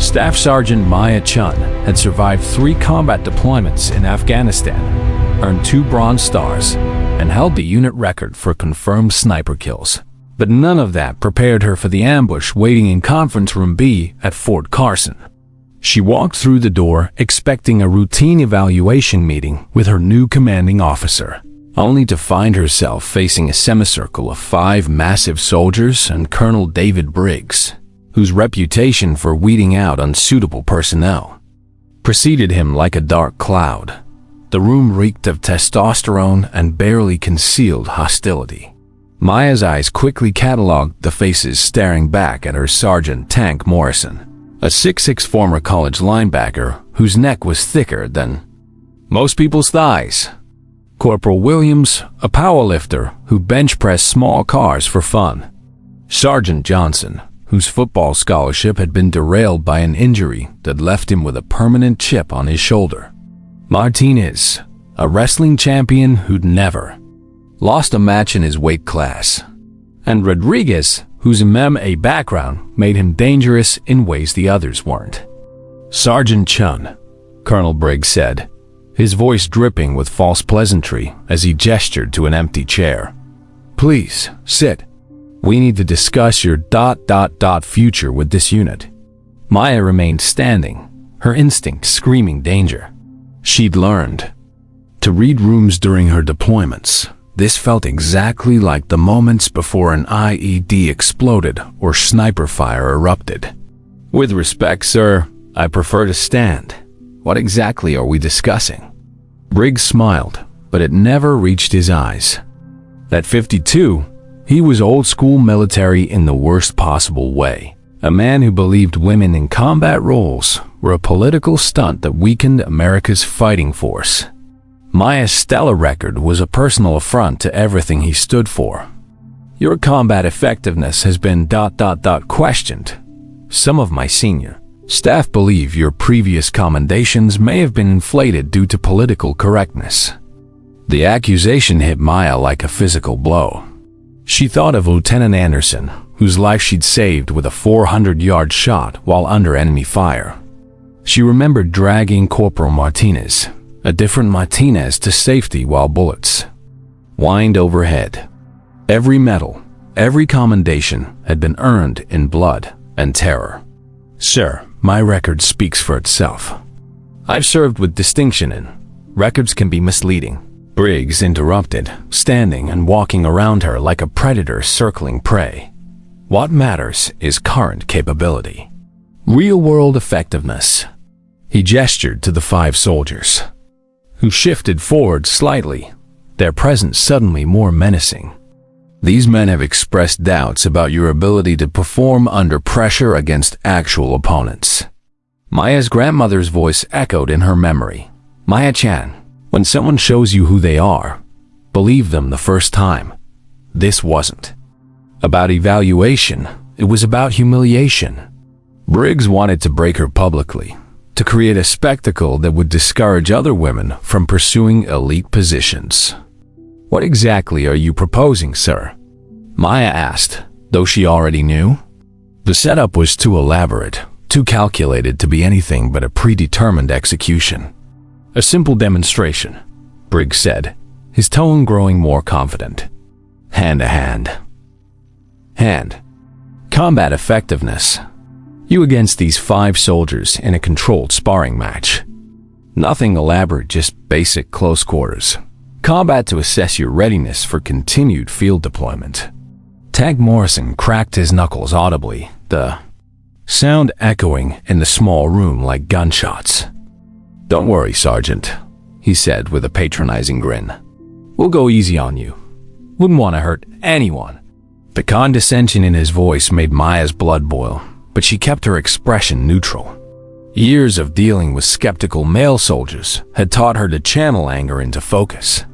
Staff Sergeant Maya Chun had survived 3 combat deployments in Afghanistan, earned 2 Bronze Stars, and held the unit record for confirmed sniper kills. But none of that prepared her for the ambush waiting in Conference Room B at Fort Carson. She walked through the door expecting a routine evaluation meeting with her new commanding officer, only to find herself facing a semicircle of 5 massive soldiers and Colonel David Briggs, whose reputation for weeding out unsuitable personnel preceded him like a dark cloud. The room reeked of testosterone and barely concealed hostility. Maya's eyes quickly cataloged the faces staring back at her Sergeant Tank Morrison, a 6'6" former college linebacker whose neck was thicker than most people's thighs. Corporal Williams, a powerlifter who bench-pressed small cars for fun. Sergeant Johnson, whose football scholarship had been derailed by an injury that left him with a permanent chip on his shoulder. Martinez, a wrestling champion who'd never lost a match in his weight class. And Rodriguez, whose MMA background made him dangerous in ways the others weren't. Sergeant Chun, Colonel Briggs said, his voice dripping with false pleasantry as he gestured to an empty chair. Please, sit. We need to discuss your future with this unit. Maya remained standing, her instinct screaming danger. She'd learned to read rooms during her deployments. This felt exactly like the moments before an IED exploded or sniper fire erupted. With respect, sir, I prefer to stand. What exactly are we discussing? Briggs smiled, but it never reached his eyes. At 52, he was old-school military in the worst possible way. A man who believed women in combat roles were a political stunt that weakened America's fighting force. Maya's stellar record was a personal affront to everything he stood for. Your combat effectiveness has been questioned. Some of my senior staff believe your previous commendations may have been inflated due to political correctness. The accusation hit Maya like a physical blow. She thought of Lieutenant Anderson, whose life she'd saved with a 400-yard shot while under enemy fire. She remembered dragging Corporal Martinez, a different Martinez, to safety while bullets whined overhead. Every medal, every commendation had been earned in blood and terror. Sir, my record speaks for itself. I've served with distinction and records can be misleading. Briggs interrupted, standing and walking around her like a predator circling prey. What matters is current capability. Real-world effectiveness. He gestured to the 5 soldiers, who shifted forward slightly, their presence suddenly more menacing. These men have expressed doubts about your ability to perform under pressure against actual opponents. Maya's grandmother's voice echoed in her memory. Maya-chan, when someone shows you who they are, believe them the first time. This wasn't about evaluation, it was about humiliation. Briggs wanted to break her publicly, to create a spectacle that would discourage other women from pursuing elite positions. What exactly are you proposing, sir? Maya asked, though she already knew. The setup was too elaborate, too calculated to be anything but a predetermined execution. A simple demonstration, Briggs said, his tone growing more confident. Hand to hand. Hand. Combat effectiveness. You against these 5 soldiers in a controlled sparring match. Nothing elaborate, just basic close quarters. Combat to assess your readiness for continued field deployment. Tank Morrison cracked his knuckles audibly, the sound echoing in the small room like gunshots. Don't worry, Sergeant, he said with a patronizing grin. We'll go easy on you. Wouldn't want to hurt anyone. The condescension in his voice made Maya's blood boil, but she kept her expression neutral. Years of dealing with skeptical male soldiers had taught her to channel anger into focus.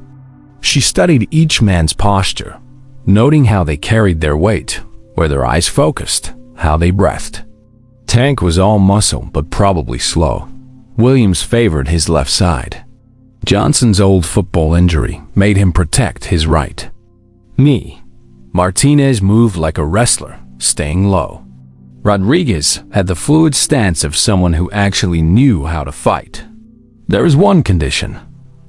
She studied each man's posture, noting how they carried their weight, where their eyes focused, how they breathed. Tank was all muscle but probably slow. Williams favored his left side. Johnson's old football injury made him protect his right knee. Martinez moved like a wrestler, staying low. Rodriguez had the fluid stance of someone who actually knew how to fight. "There is one condition,"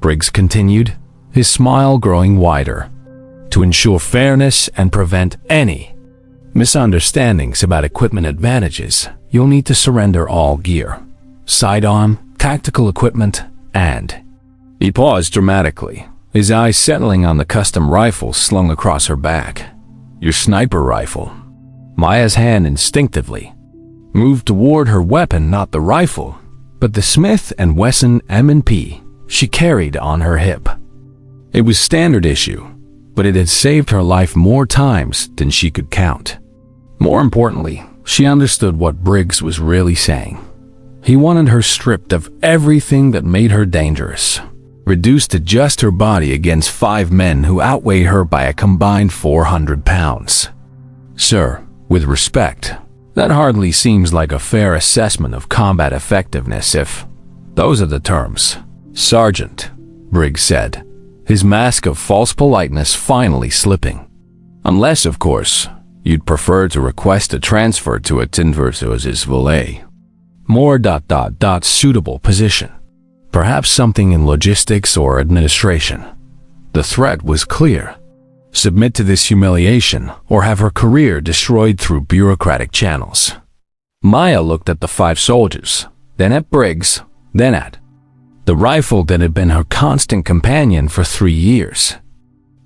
Briggs continued, his smile growing wider. "To ensure fairness and prevent any misunderstandings about equipment advantages, you'll need to surrender all gear, sidearm, tactical equipment, and—" He paused dramatically, his eyes settling on the custom rifle slung across her back. "Your sniper rifle." Maya's hand instinctively moved toward her weapon, not the rifle, but the Smith & Wesson M&P she carried on her hip. It was standard issue, but it had saved her life more times than she could count. More importantly, she understood what Briggs was really saying. He wanted her stripped of everything that made her dangerous, reduced to just her body against 5 men who outweighed her by a combined 400 pounds. "Sir, with respect, that hardly seems like a fair assessment of combat effectiveness if those are the terms." "Sergeant," Briggs said, his mask of false politeness finally slipping. "Unless, of course, you'd prefer to request a transfer to a Tinverso's valet. More suitable position. Perhaps something in logistics or administration." The threat was clear. Submit to this humiliation or have her career destroyed through bureaucratic channels. Maya looked at the 5 soldiers, then at Briggs, then at the rifle that had been her constant companion for 3 years.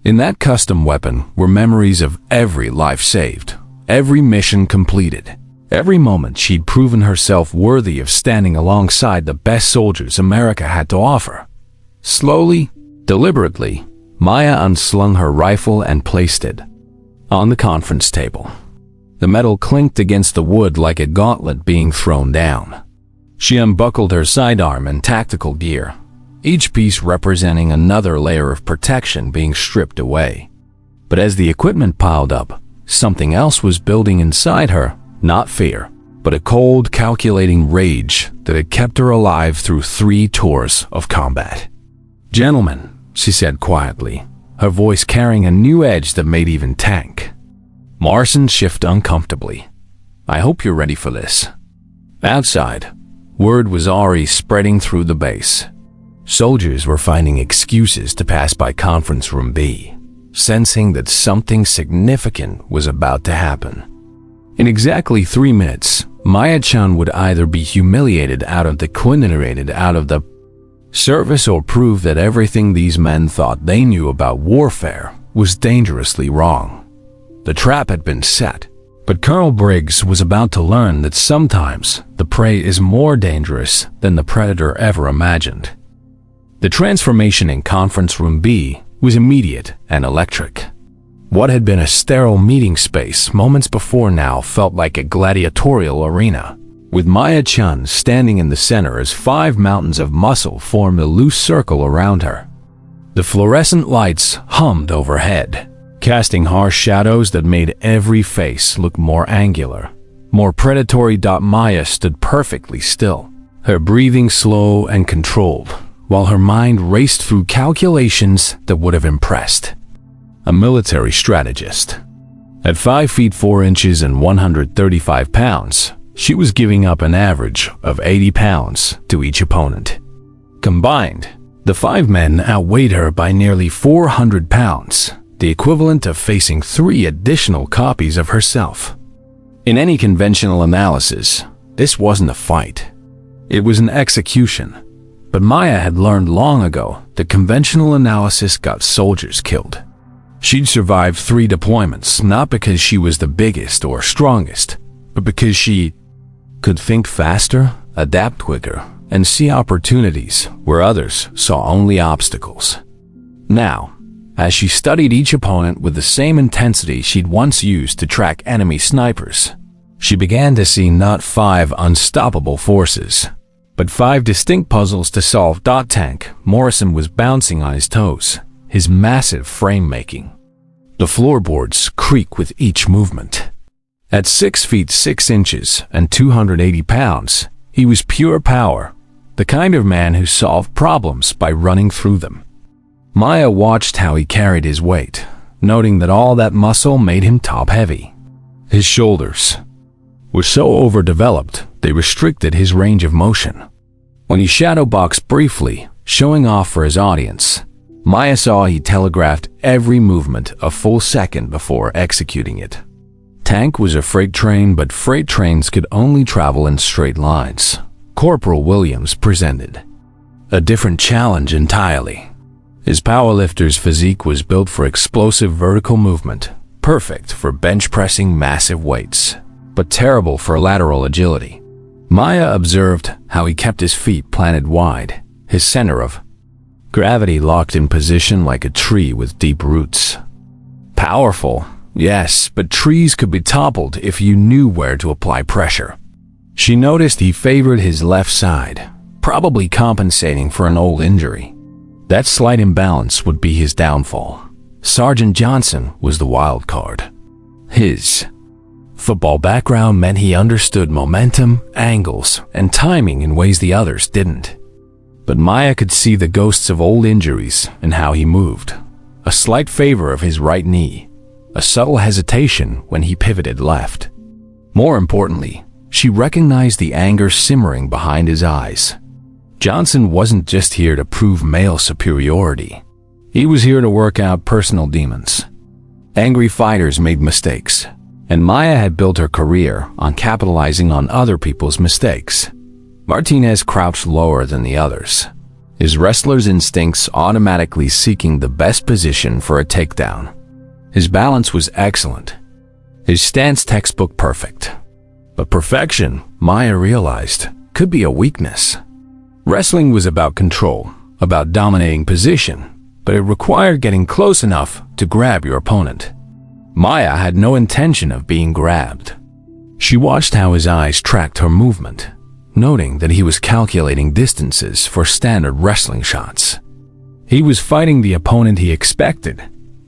In that custom weapon were memories of every life saved, every mission completed, every moment she'd proven herself worthy of standing alongside the best soldiers America had to offer. Slowly, deliberately, Maya unslung her rifle and placed it on the conference table. The metal clinked against the wood like a gauntlet being thrown down. She unbuckled her sidearm and tactical gear, each piece representing another layer of protection being stripped away. But as the equipment piled up, something else was building inside her, not fear, but a cold, calculating rage that had kept her alive through 3 tours of combat. "Gentlemen," she said quietly, her voice carrying a new edge that made even Tank Morrison shift uncomfortably. "I hope you're ready for this." Outside, word was already spreading through the base. Soldiers were finding excuses to pass by Conference Room B, sensing that something significant was about to happen. In exactly 3 minutes, Maya-chan would either be humiliated out of the service or prove that everything these men thought they knew about warfare was dangerously wrong. The trap had been set, but Colonel Briggs was about to learn that sometimes the prey is more dangerous than the predator ever imagined. The transformation in Conference Room B was immediate and electric. What had been a sterile meeting space moments before now felt like a gladiatorial arena, with Maya-chan standing in the center as 5 mountains of muscle formed a loose circle around her. The fluorescent lights hummed overhead, casting harsh shadows that made every face look more angular, more predatory. Maya stood perfectly still, her breathing slow and controlled, while her mind raced through calculations that would have impressed a military strategist. At 5 feet 4 inches and 135 pounds, she was giving up an average of 80 pounds to each opponent. Combined, the 5 men outweighed her by nearly 400 pounds, the equivalent of facing 3 additional copies of herself. In any conventional analysis, this wasn't a fight. It was an execution. But Maya had learned long ago that conventional analysis got soldiers killed. She'd survived 3 deployments not because she was the biggest or strongest, but because she could think faster, adapt quicker, and see opportunities where others saw only obstacles. Now, as she studied each opponent with the same intensity she'd once used to track enemy snipers, she began to see not 5 unstoppable forces, but 5 distinct puzzles to solve. Tank Morrison was bouncing on his toes, his massive frame making the floorboards creak with each movement. At 6 feet 6 inches and 280 pounds, he was pure power, the kind of man who solved problems by running through them. Maya watched how he carried his weight, noting that all that muscle made him top-heavy. His shoulders, were so overdeveloped they restricted his range of motion. When he shadowboxed briefly, showing off for his audience, Maya saw he telegraphed every movement a full second before executing it. Tank was a freight train, but freight trains could only travel in straight lines. Corporal Williams presented a different challenge entirely. His powerlifter's physique was built for explosive vertical movement, perfect for bench pressing massive weights, but terrible for lateral agility. Maya observed how he kept his feet planted wide, his center of gravity locked in position like a tree with deep roots. Powerful, yes, but trees could be toppled if you knew where to apply pressure. She noticed he favored his left side, probably compensating for an old injury. That slight imbalance would be his downfall. Sergeant Johnson was the wild card. His football background meant he understood momentum, angles, and timing in ways the others didn't. But Maya could see the ghosts of old injuries in how he moved. A slight favor of his right knee, a subtle hesitation when he pivoted left. More importantly, she recognized the anger simmering behind his eyes. Johnson wasn't just here to prove male superiority. He was here to work out personal demons. Angry fighters made mistakes, and Maya had built her career on capitalizing on other people's mistakes. Martinez crouched lower than the others, his wrestler's instincts automatically seeking the best position for a takedown. His balance was excellent, his stance textbook perfect. But perfection, Maya realized, could be a weakness. Wrestling was about control, about dominating position, but it required getting close enough to grab your opponent. Maya had no intention of being grabbed. She watched how his eyes tracked her movement, noting that he was calculating distances for standard wrestling shots. He was fighting the opponent he expected,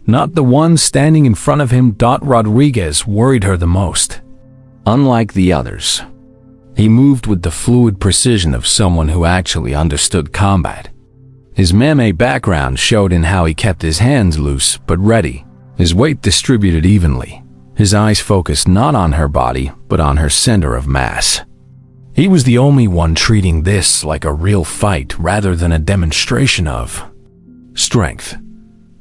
not the one standing in front of him. Rodriguez worried her the most. Unlike the others, he moved with the fluid precision of someone who actually understood combat. His MMA background showed in how he kept his hands loose but ready, his weight distributed evenly, his eyes focused not on her body but on her center of mass. He was the only one treating this like a real fight rather than a demonstration of strength.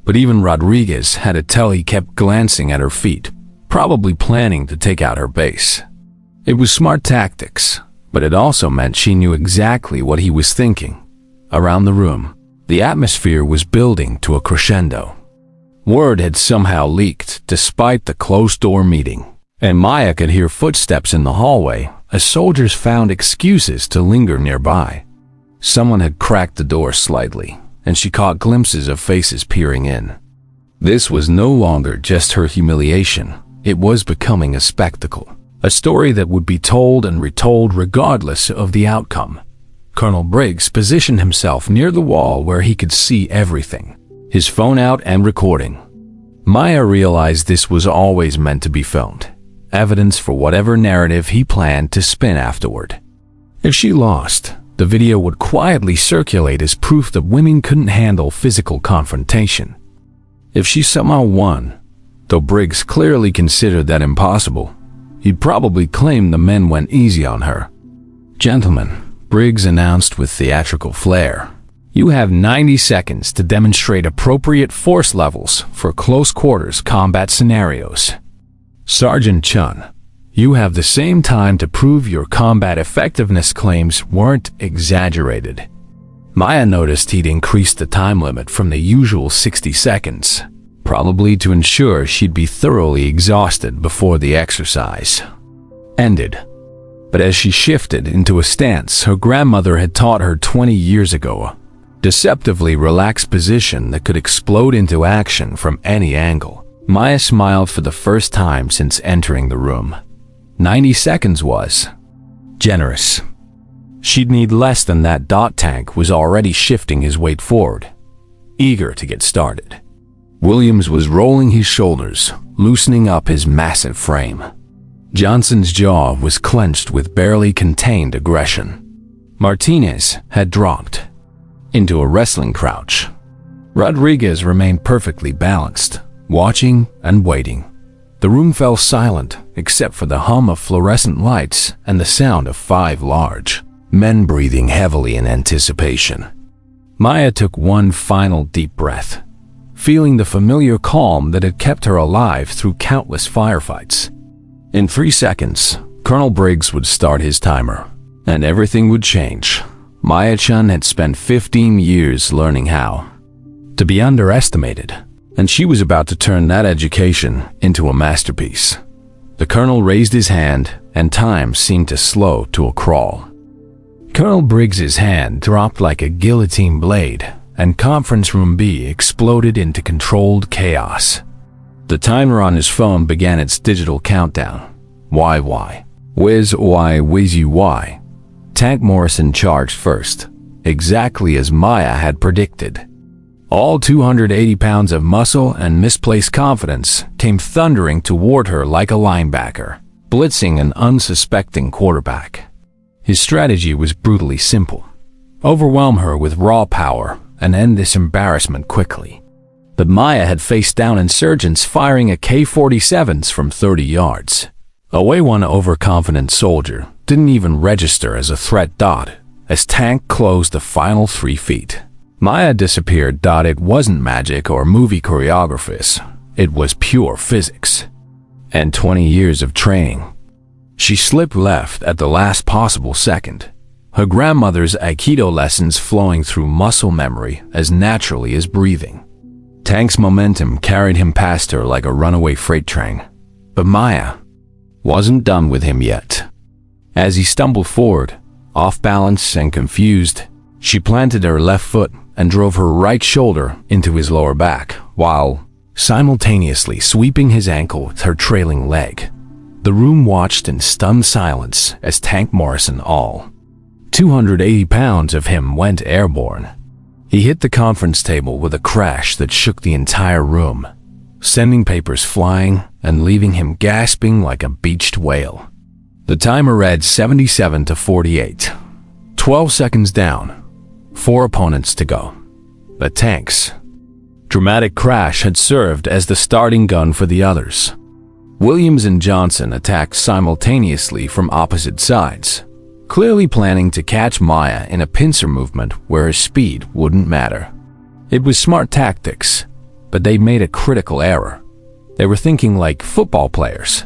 But even Rodriguez had to tell he kept glancing at her feet, probably planning to take out her base. It was smart tactics, but it also meant she knew exactly what he was thinking. Around the room, the atmosphere was building to a crescendo. Word had somehow leaked despite the closed-door meeting, and Maya could hear footsteps in the hallway as soldiers found excuses to linger nearby. Someone had cracked the door slightly, and she caught glimpses of faces peering in. This was no longer just her humiliation. It was becoming a spectacle, a story that would be told and retold regardless of the outcome. Colonel Briggs positioned himself near the wall where he could see everything, his phone out and recording. Maya realized this was always meant to be filmed, evidence for whatever narrative he planned to spin afterward. If she lost, the video would quietly circulate as proof that women couldn't handle physical confrontation. If she somehow won, though Briggs clearly considered that impossible, he'd probably claim the men went easy on her. "Gentlemen," Briggs announced with theatrical flair, "you have 90 seconds to demonstrate appropriate force levels for close-quarters combat scenarios. Sergeant Chun, you have the same time to prove your combat effectiveness claims weren't exaggerated." Maya noticed he'd increased the time limit from the usual 60 seconds, probably to ensure she'd be thoroughly exhausted before the exercise ended. But as she shifted into a stance her grandmother had taught her 20 years ago, a deceptively relaxed position that could explode into action from any angle, Maya smiled for the first time since entering the room. 90 seconds was generous. She'd need less than that. Tank was already shifting his weight forward, eager to get started. Williams was rolling his shoulders, loosening up his massive frame. Johnson's jaw was clenched with barely contained aggression. Martinez had dropped into a wrestling crouch. Rodriguez remained perfectly balanced, watching and waiting. The room fell silent, except for the hum of fluorescent lights and the sound of 5 large men breathing heavily in anticipation. Maya took one final deep breath, feeling the familiar calm that had kept her alive through countless firefights. In 3 seconds, Colonel Briggs would start his timer, and everything would change. Maya-chan had spent 15 years learning how to be underestimated, and she was about to turn that education into a masterpiece. The colonel raised his hand, and time seemed to slow to a crawl. Colonel Briggs's hand dropped like a guillotine blade, and Conference Room B exploded into controlled chaos. The timer on his phone began its digital countdown. YY. Whiz Y Whiz You Y. Tank Morrison charged first, exactly as Maya had predicted. All 280 pounds of muscle and misplaced confidence came thundering toward her like a linebacker, blitzing an unsuspecting quarterback. His strategy was brutally simple: overwhelm her with raw power and end this embarrassment quickly. But Maya had faced down insurgents firing AK-47s from 30 yards. Away one overconfident soldier didn't even register as a threat. As Tank closed the final 3 feet, Maya disappeared. It wasn't magic or movie choreography. It was pure physics and 20 years of training. She slipped left at the last possible second, her grandmother's Aikido lessons flowing through muscle memory as naturally as breathing. Tank's momentum carried him past her like a runaway freight train, but Maya wasn't done with him yet. As he stumbled forward, off balance and confused, she planted her left foot and drove her right shoulder into his lower back, while simultaneously sweeping his ankle with her trailing leg. The room watched in stunned silence as Tank Morrison, all 280 pounds of him, went airborne. He hit the conference table with a crash that shook the entire room, sending papers flying and leaving him gasping like a beached whale. The timer read 77 to 48. 12 seconds down, 4 opponents to go. The Tank's dramatic crash had served as the starting gun for the others. Williams and Johnson attacked simultaneously from opposite sides, clearly planning to catch Maya in a pincer movement where her speed wouldn't matter. It was smart tactics, but they made a critical error. They were thinking like football players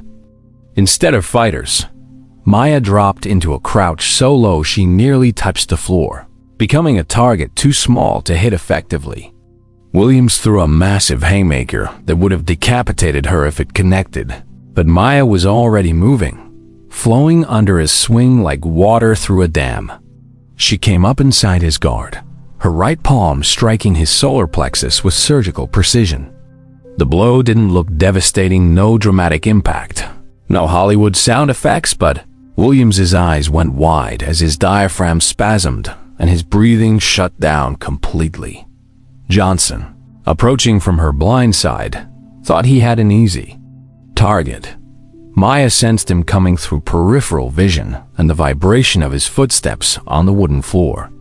instead of fighters. Maya dropped into a crouch so low she nearly touched the floor, becoming a target too small to hit effectively. Williams threw a massive haymaker that would have decapitated her if it connected, but Maya was already moving, flowing under his swing like water through a dam. She came up inside his guard, her right palm striking his solar plexus with surgical precision. The blow didn't look devastating, no dramatic impact, no Hollywood sound effects, but Williams's eyes went wide as his diaphragm spasmed and his breathing shut down completely. Johnson, approaching from her blind side, thought he had an easy target. Maya sensed him coming through peripheral vision and the vibration of his footsteps on the wooden floor.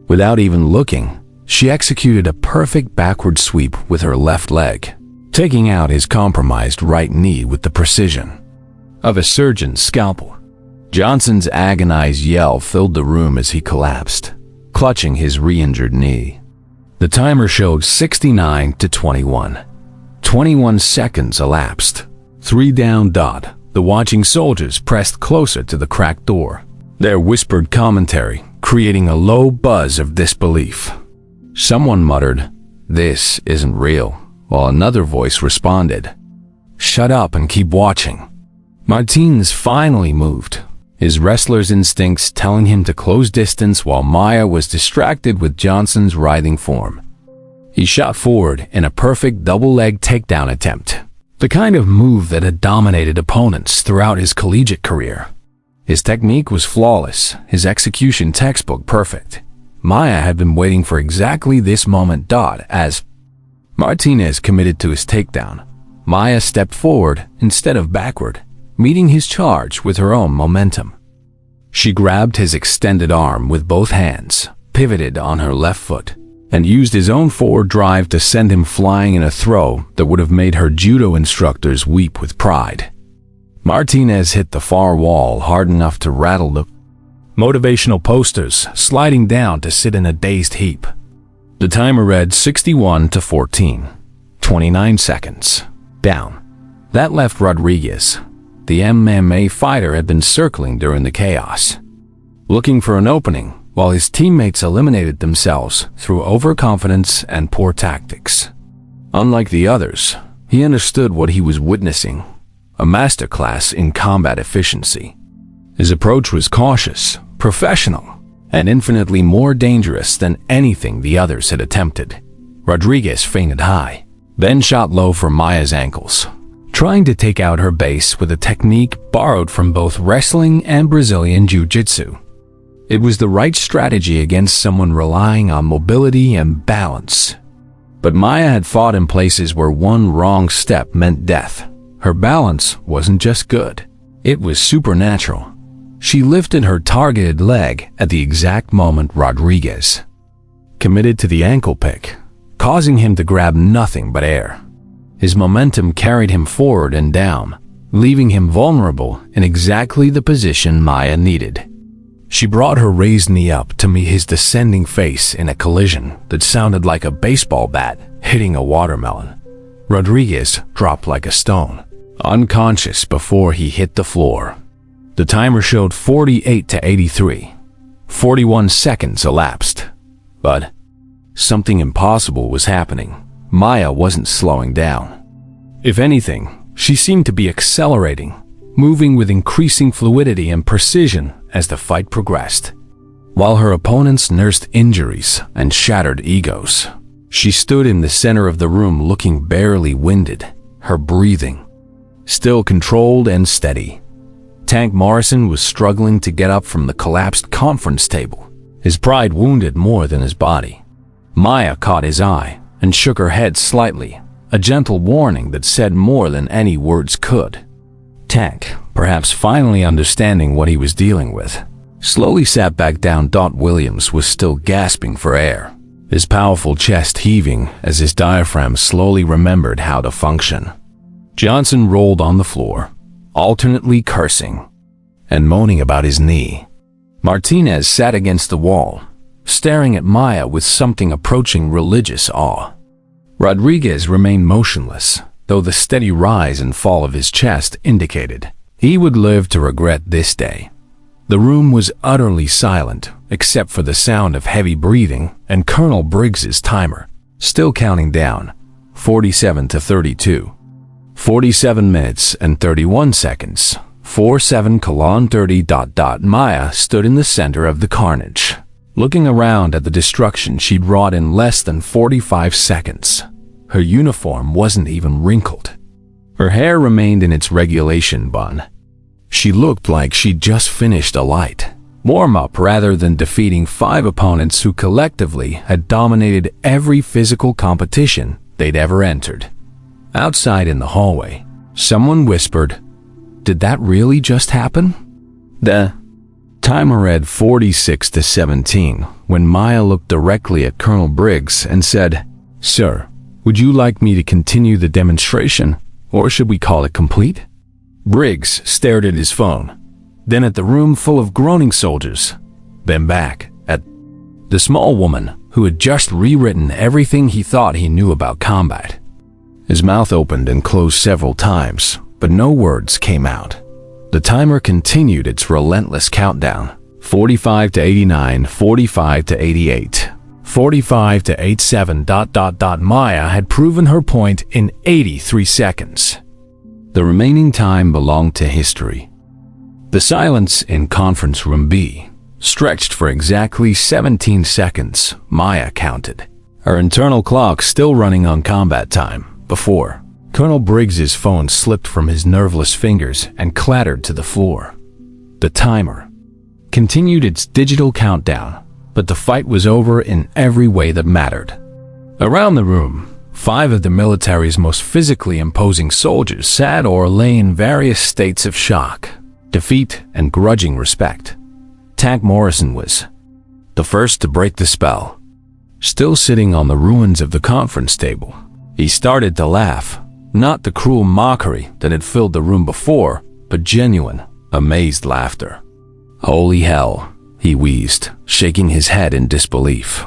Without even looking, she executed a perfect backward sweep with her left leg, taking out his compromised right knee with the precision of a surgeon's scalpel. Johnson's agonized yell filled the room as he collapsed, clutching his re-injured knee. The timer showed 69 to 21. 21 seconds elapsed. 3 down. The watching soldiers pressed closer to the cracked door, their whispered commentary creating a low buzz of disbelief. Someone muttered, "This isn't real," while another voice responded, "Shut up and keep watching." Martinez finally moved, his wrestler's instincts telling him to close distance while Maya was distracted with Johnson's writhing form. He shot forward in a perfect double-leg takedown attempt, the kind of move that had dominated opponents throughout his collegiate career. His technique was flawless, his execution textbook perfect. Maya had been waiting for exactly this moment. As Martinez committed to his takedown, Maya stepped forward instead of backward, meeting his charge with her own momentum. She grabbed his extended arm with both hands, pivoted on her left foot, and used his own forward drive to send him flying in a throw that would have made her judo instructors weep with pride. Martinez hit the far wall hard enough to rattle the motivational posters, sliding down to sit in a dazed heap. The timer read 61 to 14, 29 seconds, down. That left Rodriguez. The MMA fighter had been circling during the chaos, looking for an opening, while his teammates eliminated themselves through overconfidence and poor tactics. Unlike the others, he understood what he was witnessing, a masterclass in combat efficiency. His approach was cautious, professional, and infinitely more dangerous than anything the others had attempted. Rodriguez feinted high, then shot low for Maya's ankles, trying to take out her base with a technique borrowed from both wrestling and Brazilian jiu-jitsu. It was the right strategy against someone relying on mobility and balance. But Maya had fought in places where one wrong step meant death. Her balance wasn't just good, it was supernatural. She lifted her targeted leg at the exact moment Rodriguez committed to the ankle pick, causing him to grab nothing but air. His momentum carried him forward and down, leaving him vulnerable in exactly the position Maya needed. She brought her raised knee up to meet his descending face in a collision that sounded like a baseball bat hitting a watermelon. Rodriguez dropped like a stone, unconscious before he hit the floor. The timer showed 48 to 83. 41 seconds elapsed. But something impossible was happening. Maya wasn't slowing down. If anything, she seemed to be accelerating, moving with increasing fluidity and precision as the fight progressed. While her opponents nursed injuries and shattered egos, she stood in the center of the room looking barely winded, her breathing still controlled and steady. Tank Morrison was struggling to get up from the collapsed conference table, his pride wounded more than his body. Maya caught his eye and shook her head slightly, a gentle warning that said more than any words could. Tank, perhaps finally understanding what he was dealing with, slowly sat back down. Williams was still gasping for air, his powerful chest heaving as his diaphragm slowly remembered how to function. Johnson rolled on the floor, alternately cursing and moaning about his knee. Martinez sat against the wall, staring at Maya with something approaching religious awe. Rodriguez remained motionless, though the steady rise and fall of his chest indicated he would live to regret this day. The room was utterly silent, except for the sound of heavy breathing and Colonel Briggs's timer, still counting down, 47 to 32. 47 minutes and 31 seconds, 47:30. Maya stood in the center of the carnage, looking around at the destruction she'd wrought in less than 45 seconds. Her uniform wasn't even wrinkled. Her hair remained in its regulation bun. She looked like she'd just finished a light warm-up rather than defeating 5 opponents who collectively had dominated every physical competition they'd ever entered. Outside in the hallway, someone whispered, "Did that really just happen?" The timer read 46 to 17 when Maya looked directly at Colonel Briggs and said, "Sir, would you like me to continue the demonstration, or should we call it complete?" Briggs stared at his phone, then at the room full of groaning soldiers, then back at the small woman who had just rewritten everything he thought he knew about combat. His mouth opened and closed several times, but no words came out. The timer continued its relentless countdown, 45 to 89, 45 to 88, 45 to 87. Maya had proven her point in 83 seconds. The remaining time belonged to history. The silence in Conference Room B stretched for exactly 17 seconds, Maya counted, her internal clock still running on combat time, before Colonel Briggs's phone slipped from his nerveless fingers and clattered to the floor. The timer continued its digital countdown, but the fight was over in every way that mattered. Around the room, 5 of the military's most physically imposing soldiers sat or lay in various states of shock, defeat, and grudging respect. Tank Morrison was the first to break the spell. still sitting on the ruins of the conference table. He started to laugh, not the cruel mockery that had filled the room before, but genuine, amazed laughter. "Holy hell," he wheezed, shaking his head in disbelief.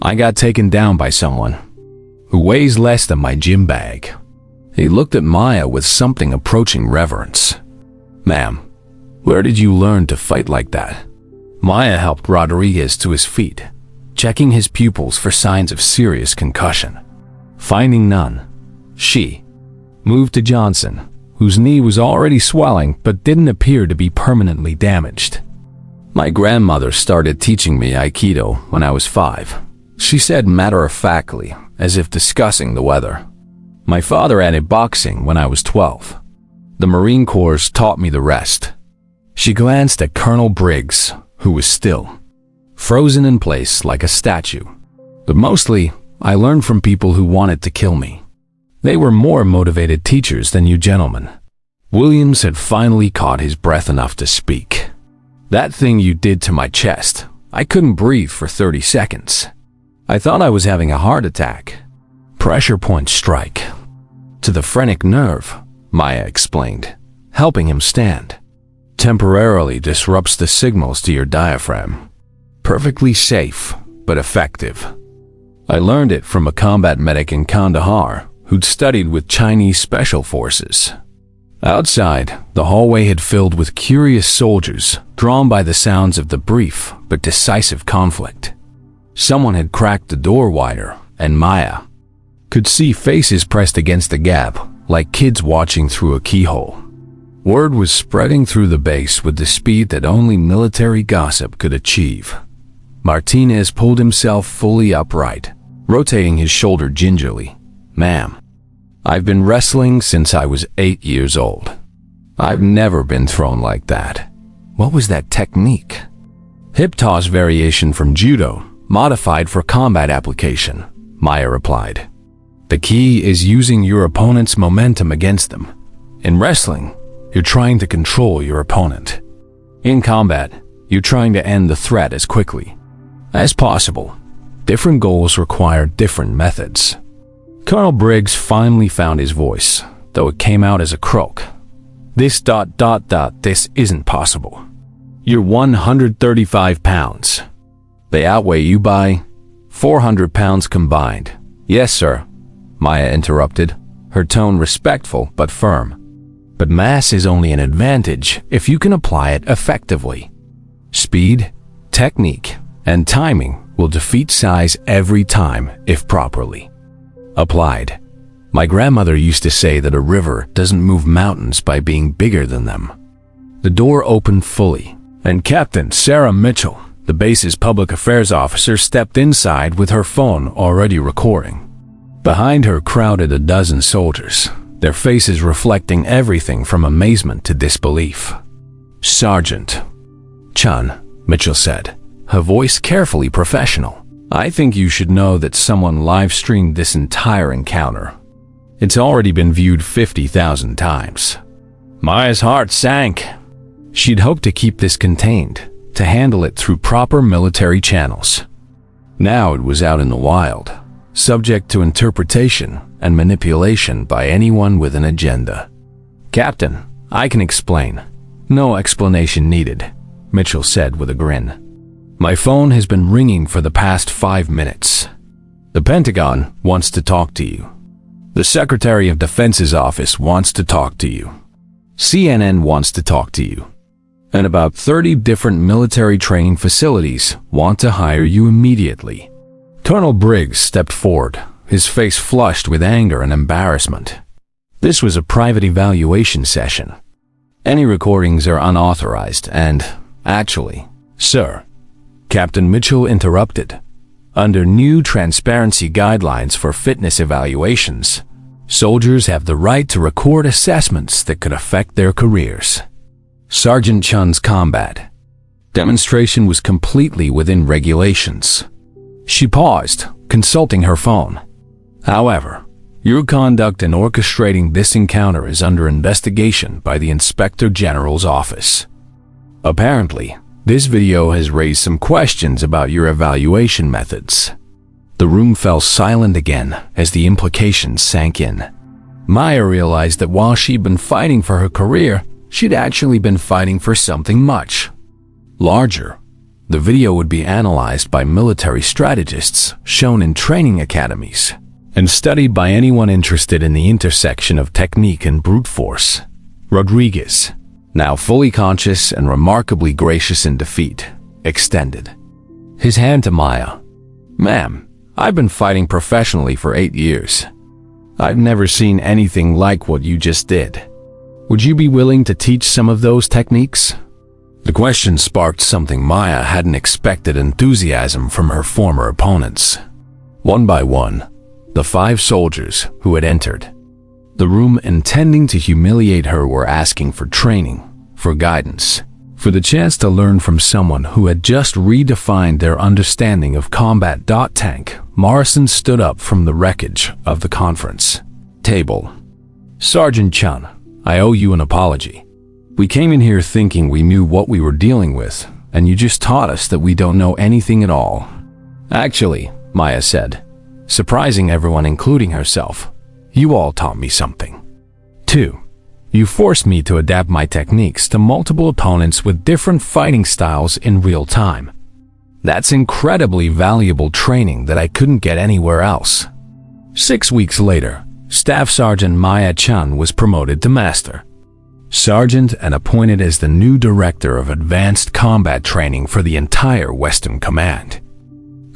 "I got taken down by someone who weighs less than my gym bag." He looked at Maya with something approaching reverence. "Ma'am, where did you learn to fight like that?" Maya helped Rodriguez to his feet, checking his pupils for signs of serious concussion. Finding none, she moved to Johnson, whose knee was already swelling but didn't appear to be permanently damaged. "My grandmother started teaching me Aikido when I was 5, she said matter-of-factly, as if discussing the weather. My father added boxing when I was 12. The Marine Corps taught me the rest." She glanced at Colonel Briggs, who was still frozen in place like a statue. "But mostly, I learned from people who wanted to kill me. They were more motivated teachers than you gentlemen." Williams had finally caught his breath enough to speak. "That thing you did to my chest, I couldn't breathe for 30 seconds. I thought I was having a heart attack. Pressure point strike to the phrenic nerve," Maya explained, helping him stand. "Temporarily disrupts the signals to your diaphragm. Perfectly safe, but effective. I learned it from a combat medic in Kandahar who'd studied with Chinese special forces." Outside, the hallway had filled with curious soldiers, drawn by the sounds of the brief but decisive conflict. Someone had cracked the door wider, and Maya could see faces pressed against the gap, like kids watching through a keyhole. Word was spreading through the base with the speed that only military gossip could achieve. Martinez pulled himself fully upright, rotating his shoulder gingerly. "Ma'am, I've been wrestling since I was 8 years old. I've never been thrown like that." "What was that technique?" "Hip toss variation from judo, modified for combat application," Maya replied. "The key is using your opponent's momentum against them. In wrestling, you're trying to control your opponent. In combat, you're trying to end the threat as quickly as possible. Different goals require different methods." Colonel Briggs finally found his voice, though it came out as a croak. This isn't possible. You're 135 pounds. They outweigh you by 400 pounds combined." "Yes, sir," Maya interrupted, her tone respectful but firm. "But mass is only an advantage if you can apply it effectively. Speed, technique, and timing will defeat size every time if properly applied. My grandmother used to say that a river doesn't move mountains by being bigger than them." The door opened fully, and Captain Sarah Mitchell, the base's public affairs officer, stepped inside with her phone already recording. Behind her crowded a dozen soldiers, their faces reflecting everything from amazement to disbelief. "Sergeant Chun," Mitchell said, her voice carefully professional, "I think you should know that someone live-streamed this entire encounter. It's already been viewed 50,000 times." Maya's heart sank. She'd hoped to keep this contained, to handle it through proper military channels. Now it was out in the wild, subject to interpretation and manipulation by anyone with an agenda. "Captain, I can explain." "No explanation needed," Mitchell said with a grin. "My phone has been ringing for the past 5 minutes. The Pentagon wants to talk to you. The Secretary of Defense's office wants to talk to you. CNN wants to talk to you. And about 30 different military training facilities want to hire you immediately." Colonel Briggs stepped forward, his face flushed with anger and embarrassment. This was a private evaluation session. Any recordings are unauthorized and, actually, "Sir," Captain Mitchell interrupted, "under new transparency guidelines for fitness evaluations, soldiers have the right to record assessments that could affect their careers." Sergeant Chun's combat demonstration was completely within regulations. She paused, consulting her phone. "However, your conduct in orchestrating this encounter is under investigation by the Inspector General's office. Apparently, this video has raised some questions about your evaluation methods. The room fell silent again as the implications sank in. Maya realized that while she'd been fighting for her career, she'd actually been fighting for something much larger. The video would be analyzed by military strategists, shown in training academies, and studied by anyone interested in the intersection of technique and brute force. Rodriguez, now fully conscious and remarkably gracious in defeat, extended his hand to Maya. "Ma'am, I've been fighting professionally for 8 years. I've never seen anything like what you just did. Would you be willing to teach some of those techniques?" The question sparked something Maya hadn't expected: enthusiasm from her former opponents. One by one, the 5 soldiers who had entered the room intending to humiliate her were asking for training, for guidance, for the chance to learn from someone who had just redefined their understanding of combat. Tank Morrison stood up from the wreckage of the conference table. "Sergeant Chun, I owe you an apology. We came in here thinking we knew what we were dealing with, and you just taught us that we don't know anything at all." "Actually," Maya said, surprising everyone including herself, "you all taught me something. 2. You forced me to adapt my techniques to multiple opponents with different fighting styles in real time. That's incredibly valuable training that I couldn't get anywhere else." 6 weeks later, Staff Sergeant Maya Chun was promoted to Master Sergeant and appointed as the new Director of Advanced Combat Training for the entire Western Command.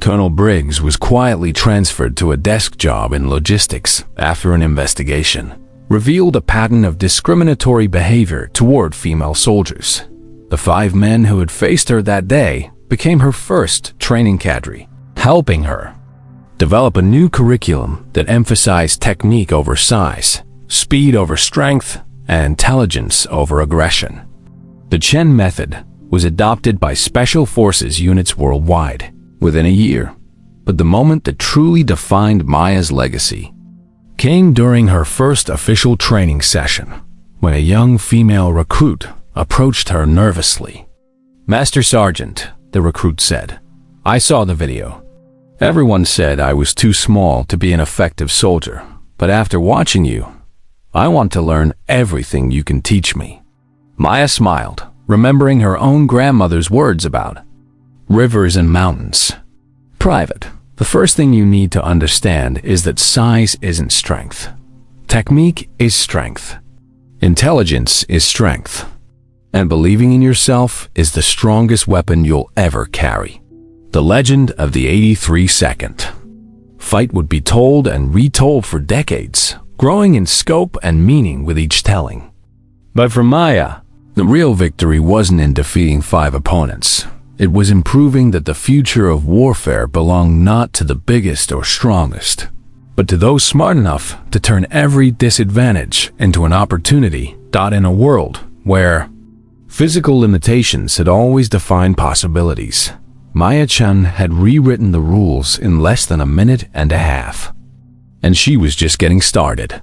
Colonel Briggs was quietly transferred to a desk job in logistics after an investigation revealed a pattern of discriminatory behavior toward female soldiers. The 5 men who had faced her that day became her first training cadre, helping her develop a new curriculum that emphasized technique over size, speed over strength, and intelligence over aggression. The Chen method was adopted by special forces units worldwide within a year, but the moment that truly defined Maya's legacy came during her first official training session, when a young female recruit approached her nervously. "Master Sergeant," the recruit said, "I saw the video. Everyone said I was too small to be an effective soldier, but after watching you, I want to learn everything you can teach me." Maya smiled, remembering her own grandmother's words about rivers and mountains. "Private, the first thing you need to understand is that size isn't strength. Technique is strength. Intelligence is strength. And believing in yourself is the strongest weapon you'll ever carry." The legend of the 83-second fight would be told and retold for decades, growing in scope and meaning with each telling. But for Maya, the real victory wasn't in defeating 5 opponents. It was in proving that the future of warfare belonged not to the biggest or strongest, but to those smart enough to turn every disadvantage into an opportunity. In a world where physical limitations had always defined possibilities, Maya Chun had rewritten the rules in less than a minute and a half. And she was just getting started.